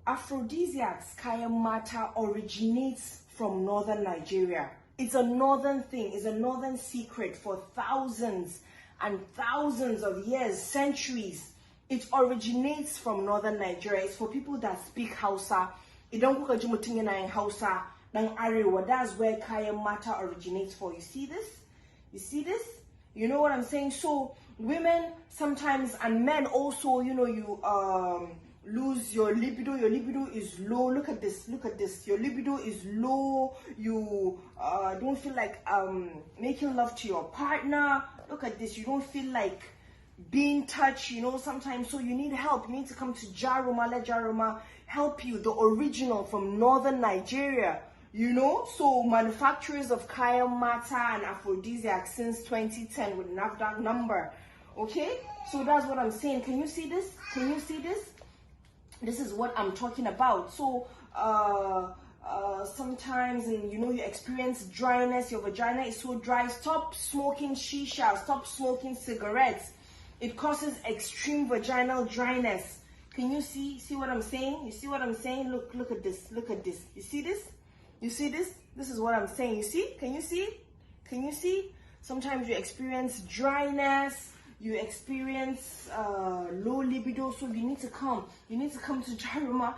Aphrodisiacs Kaya Mata originates from northern Nigeria. It's a northern thing, it's a northern secret for thousands and thousands of years, centuries. It originates from northern Nigeria. It's for people that speak Hausa. Hausa. That's where Kaya Mata originates for. You see this? You see this? You know what I'm saying? So women sometimes, and men also, you know, you lose your libido is low. Look at this, your libido is low. You don't feel like making love to your partner. Look at this, you don't feel like being touched, you know, sometimes. So you need help. You need to come to Jaruma. Let Jaruma help you, the original from northern Nigeria, you know. So manufacturers of Kaya Mata and aphrodisiacs since 2010 with NAFDAC number. Okay, so that's what I'm saying. Can you see this? Can you see this? This is what I'm talking about. So sometimes, and you know, you experience dryness, your vagina is so dry. Stop smoking shisha, stop smoking cigarettes. It causes extreme vaginal dryness. Can you see what I'm saying? You see what I'm saying? Look at this, look at this. You see this? You see this? This is what I'm saying. You see? Can you see? Can you see? Sometimes you experience dryness, you experience low libido, so you need to come to Jaruma.